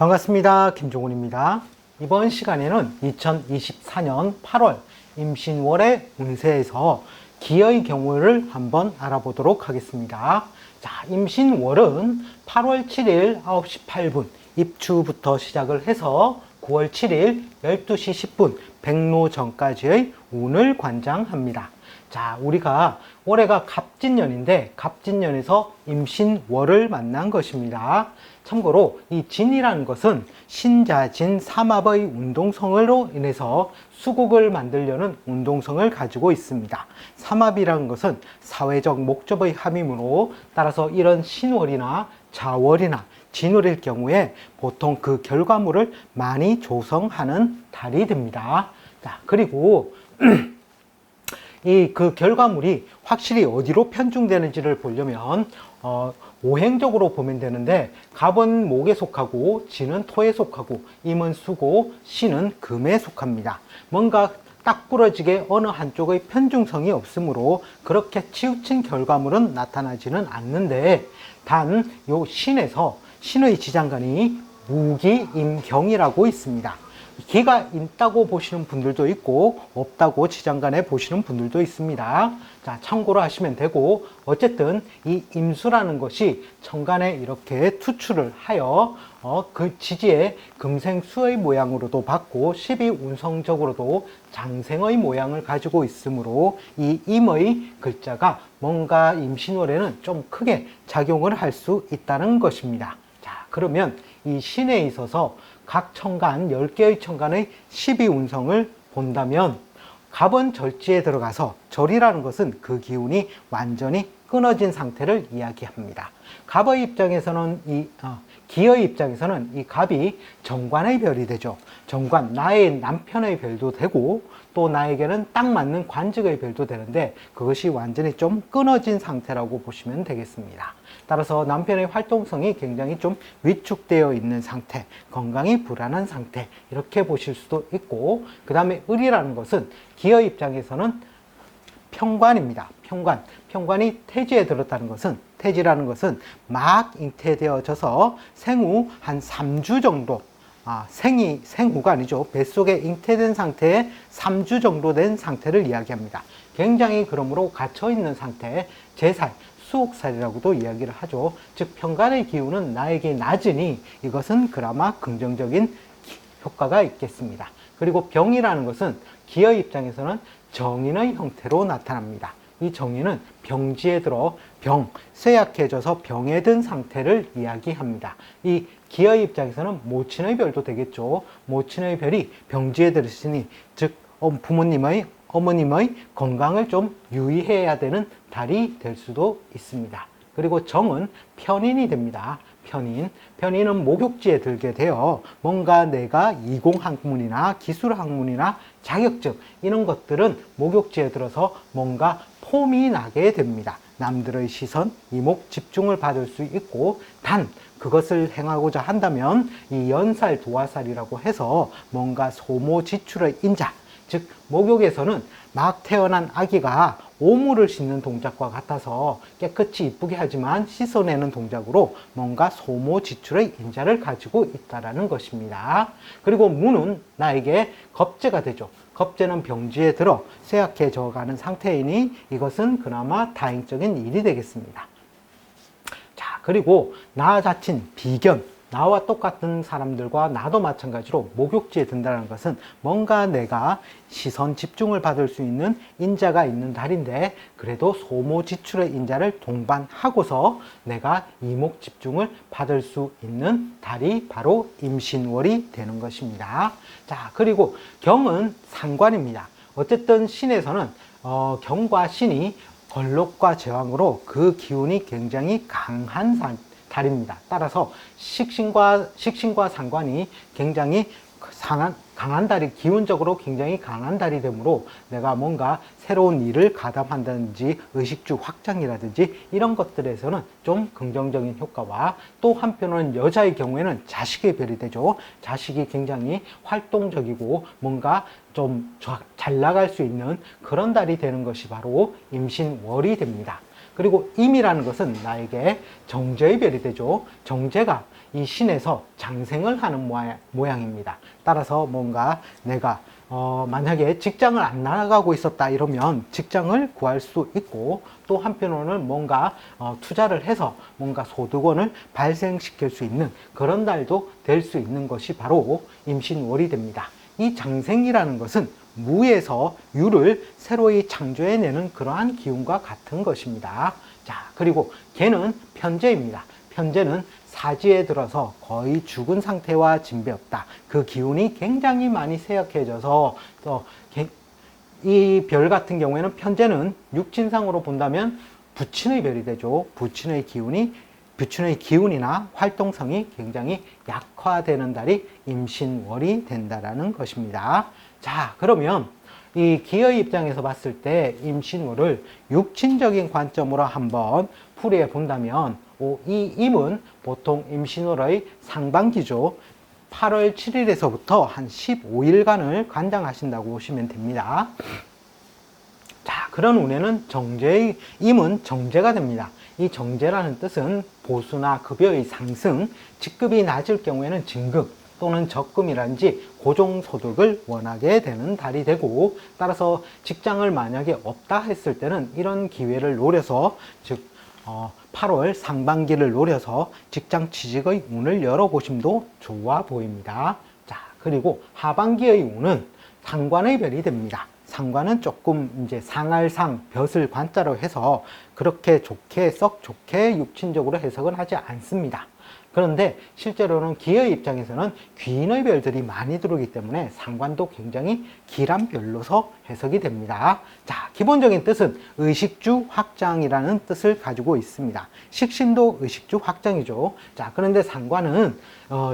반갑습니다. 김종훈입니다. 이번 시간에는 2024년 8월 임신월의 운세에서 기의 경우를 한번 알아보도록 하겠습니다. 자, 임신월은 8월 7일 9시 8분 입추부터 시작을 해서 9월 7일 12시 10분 백로전까지의 운을 관장합니다. 자, 우리가 올해가 갑진년인데 갑진년에서 임신월을 만난 것입니다. 참고로 이 진이라는 것은 신자진 삼합의 운동성으로 인해서 수국을 만들려는 운동성을 가지고 있습니다. 삼합이라는 것은 사회적 목적의 함이므로 따라서 이런 신월이나 자월이나 진월일 경우에 보통 그 결과물을 많이 조성하는 달이 됩니다. 자, 그리고 그 결과물이 확실히 어디로 편중되는지를 보려면 오행적으로 보면 되는데 갑은 목에 속하고 진은 토에 속하고 임은 수고 신은 금에 속합니다. 뭔가 딱 부러지게 어느 한쪽의 편중성이 없으므로 그렇게 치우친 결과물은 나타나지는 않는데 단 요 신에서 신의 지장간이 무기 임경이라고 있습니다. 기가 있다고 보시는 분들도 있고 없다고 지장간에 보시는 분들도 있습니다. 자, 참고로 하시면 되고, 어쨌든 이 임수라는 것이 천간에 이렇게 투출을 하여 그 지지에 금생수의 모양으로도 봤고 12운성적으로도 장생의 모양을 가지고 있으므로 이 임의 글자가 뭔가 임신월에는 좀 크게 작용을 할 수 있다는 것입니다. 자, 그러면 이 신에 있어서 각 천간, 10개의 천간의 12운성을 본다면 갑은 절지에 들어가서 절이라는 것은 그 기운이 완전히 끊어진 상태를 이야기합니다. 갑의 입장에서는 기의 입장에서는 이 갑이 정관의 별이 되죠. 정관, 나의 남편의 별도 되고 또 나에게는 딱 맞는 관직의 별도 되는데 그것이 완전히 좀 끊어진 상태라고 보시면 되겠습니다. 따라서 남편의 활동성이 굉장히 좀 위축되어 있는 상태, 건강이 불안한 상태 이렇게 보실 수도 있고, 그 다음에 을이라는 것은 기의 입장에서는 평관입니다. 평관이 태지에 들었다는 것은, 태지라는 것은 막 잉태되어져서 생후 한 3주 정도, 생후가 아니죠. 뱃속에 잉태된 상태에 3주 정도 된 상태를 이야기합니다. 굉장히 그러므로 갇혀있는 상태, 제살, 수옥살이라고도 이야기를 하죠. 즉 평간의 기운은 나에게 낮으니 이것은 그나마 긍정적인 효과가 있겠습니다. 그리고 병이라는 것은 기의 입장에서는 정인의 형태로 나타납니다. 이 정인은 병지에 들어 쇠약해져서 병에 든 상태를 이야기합니다. 이 기의 입장에서는 모친의 별도 되겠죠. 모친의 별이 병지에 들으시니 즉 어머님의 건강을 좀 유의해야 되는 달이 될 수도 있습니다. 그리고 정은 편인이 됩니다. 편인은 목욕지에 들게 되어 뭔가 내가 이공학문이나 기술학문이나 자격증 이런 것들은 목욕지에 들어서 뭔가 폼이 나게 됩니다. 남들의 시선, 이목 집중을 받을 수 있고, 단 그것을 행하고자 한다면 이 연살 도화살이라고 해서 뭔가 소모 지출의 인자, 즉 목욕에서는 막 태어난 아기가 오물을 씻는 동작과 같아서 깨끗이 이쁘게 하지만 씻어내는 동작으로 뭔가 소모 지출의 인자를 가지고 있다는 것입니다. 그리고 무는 나에게 겁재가 되죠. 겁재는 병지에 들어 쇠약해져 가는 상태이니 이것은 그나마 다행적인 일이 되겠습니다. 자, 그리고 나 자친 비견, 나와 똑같은 사람들과 나도 마찬가지로 목욕지에 든다는 것은 뭔가 내가 시선 집중을 받을 수 있는 인자가 있는 달인데 그래도 소모 지출의 인자를 동반하고서 내가 이목 집중을 받을 수 있는 달이 바로 임신월이 되는 것입니다. 자, 그리고 경은 상관입니다. 어쨌든 신에서는 경과 신이 걸록과 제왕으로 그 기운이 굉장히 강한 달입니다. 따라서 식신과 상관이 굉장히 강한 달이, 기운적으로 굉장히 강한 달이 되므로 내가 뭔가 새로운 일을 가담한다든지 의식주 확장이라든지 이런 것들에서는 좀 긍정적인 효과와, 또 한편으로는 여자의 경우에는 자식의 별이 되죠. 자식이 굉장히 활동적이고 뭔가 좀 잘 나갈 수 있는 그런 달이 되는 것이 바로 임신월이 됩니다. 그리고 임이라는 것은 나에게 정제의 별이 되죠. 정제가 이 신에서 장생을 하는 모양입니다. 따라서 뭔가 내가 만약에 직장을 안 나가고 있었다 이러면 직장을 구할 수 있고, 또 한편으로는 뭔가 투자를 해서 뭔가 소득원을 발생시킬 수 있는 그런 달도 될 수 있는 것이 바로 임신월이 됩니다. 이 장생이라는 것은 무에서 유를 새로이 창조해내는 그러한 기운과 같은 것입니다. 자, 그리고 개는 편재입니다. 편재는 사지에 들어서 거의 죽은 상태와 진배 없다. 그 기운이 굉장히 많이 쇠약해져서 이 별 같은 경우에는 편재는 육친상으로 본다면 부친의 별이 되죠. 부친의 기운이나 활동성이 굉장히 약화되는 달이 임신월이 된다라는 것입니다. 자, 그러면 이 기의 입장에서 봤을 때 임신월을 육친적인 관점으로 한번 풀이해 본다면, 이 임은 보통 임신월의 상반기죠. 8월 7일에서부터 한 15일간을 관장하신다고 보시면 됩니다. 자, 그런 운에는 임은 정제가 됩니다. 이 정제라는 뜻은 보수나 급여의 상승, 직급이 낮을 경우에는 진급 또는 적금이라든지 고정소득을 원하게 되는 달이 되고, 따라서 직장을 만약에 없다 했을 때는 이런 기회를 노려서, 즉 8월 상반기를 노려서 직장 취직의 운을 열어보심도 좋아 보입니다. 자, 그리고 하반기의 운은 상관의 별이 됩니다. 상관은 조금 이제 상할상 벼슬 관자로 해서 그렇게 썩 좋게 육친적으로 해석은 하지 않습니다. 그런데 실제로는 기의 입장에서는 귀인의 별들이 많이 들어오기 때문에 상관도 굉장히 길한 별로서 해석이 됩니다. 자, 기본적인 뜻은 의식주 확장이라는 뜻을 가지고 있습니다. 식신도 의식주 확장이죠. 자, 그런데 상관은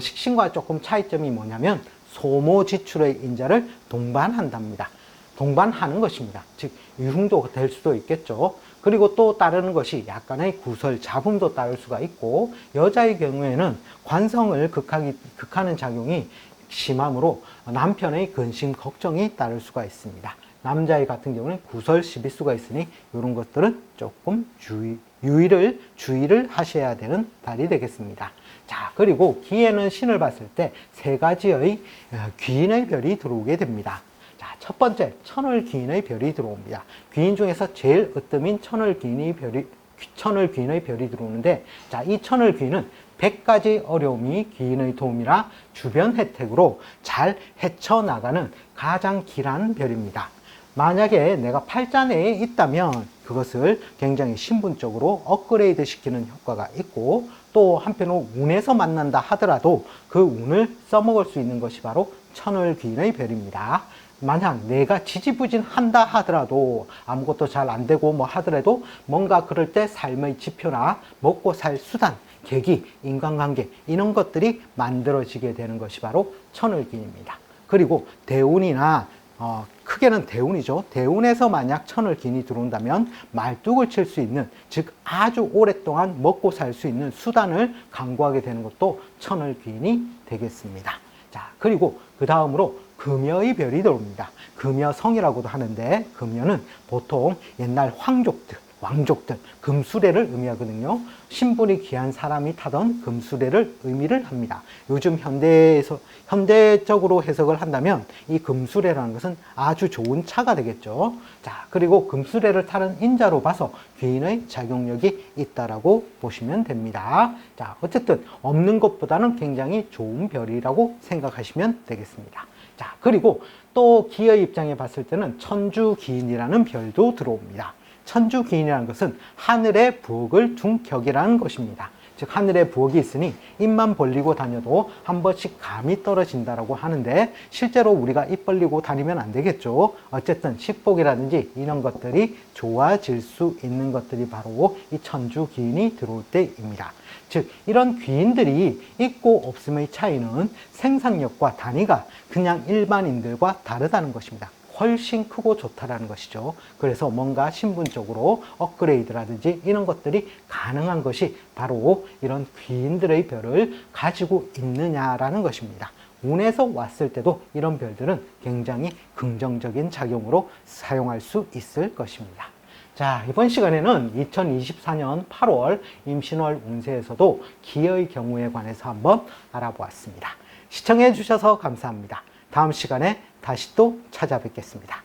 식신과 조금 차이점이 뭐냐면 소모 지출의 인자를 동반한답니다. 동반하는 것입니다. 즉 유흥도 될 수도 있겠죠. 그리고 또 따르는 것이 약간의 구설, 잡음도 따를 수가 있고, 여자의 경우에는 관성을 극하는 작용이 심하므로 남편의 근심, 걱정이 따를 수가 있습니다. 남자의 같은 경우는 구설, 시비수가 있으니 이런 것들은 조금 주의를 하셔야 되는 달이 되겠습니다. 자, 그리고 기에는 신을 봤을 때 세 가지의 귀인의 별이 들어오게 됩니다. 첫 번째, 천을 귀인의 별이 들어옵니다. 귀인 중에서 제일 으뜸인 천을 귀인의 별이 들어오는데, 자, 이 천을 귀인은 100가지 어려움이 귀인의 도움이라 주변 혜택으로 잘 헤쳐나가는 가장 길한 별입니다. 만약에 내가 팔자 내에 있다면 그것을 굉장히 신분적으로 업그레이드 시키는 효과가 있고, 또 한편으로 운에서 만난다 하더라도 그 운을 써먹을 수 있는 것이 바로 천을 귀인의 별입니다. 만약 내가 지지부진한다 하더라도, 아무것도 잘 안 되고 뭐 하더라도 뭔가 그럴 때 삶의 지표나 먹고 살 수단, 계기, 인간관계 이런 것들이 만들어지게 되는 것이 바로 천을기인입니다. 그리고 대운이나 크게는 대운이죠. 대운에서 만약 천을기인이 들어온다면 말뚝을 칠 수 있는, 즉 아주 오랫동안 먹고 살 수 있는 수단을 강구하게 되는 것도 천을기인이 되겠습니다. 자, 그리고 그 다음으로 금여의 별이 들어옵니다. 금여성이라고도 하는데, 금여는 보통 옛날 왕족들, 금수레를 의미하거든요. 신분이 귀한 사람이 타던 금수레를 의미를 합니다. 요즘 현대적으로 해석을 한다면 이 금수레라는 것은 아주 좋은 차가 되겠죠. 자, 그리고 금수레를 타는 인자로 봐서 귀인의 작용력이 있다라고 보시면 됩니다. 자, 어쨌든 없는 것보다는 굉장히 좋은 별이라고 생각하시면 되겠습니다. 자, 그리고 또 기의 입장에 봤을 때는 천주기인이라는 별도 들어옵니다. 천주기인이라는 것은 하늘의 부엌을 둔 격이라는 것입니다. 즉 하늘에 부엌이 있으니 입만 벌리고 다녀도 한 번씩 감이 떨어진다라고 하는데, 실제로 우리가 입 벌리고 다니면 안 되겠죠. 어쨌든 식복이라든지 이런 것들이 좋아질 수 있는 것들이 바로 이 천주기인이 들어올 때입니다. 즉 이런 귀인들이 있고 없음의 차이는 생산력과 단위가 그냥 일반인들과 다르다는 것입니다. 훨씬 크고 좋다라는 것이죠. 그래서 뭔가 신분적으로 업그레이드라든지 이런 것들이 가능한 것이 바로 이런 귀인들의 별을 가지고 있느냐라는 것입니다. 운에서 왔을 때도 이런 별들은 굉장히 긍정적인 작용으로 사용할 수 있을 것입니다. 자, 이번 시간에는 2024년 8월 임신월 운세에서도 기의 경우에 관해서 한번 알아보았습니다. 시청해 주셔서 감사합니다. 다음 시간에 다시 또 찾아뵙겠습니다.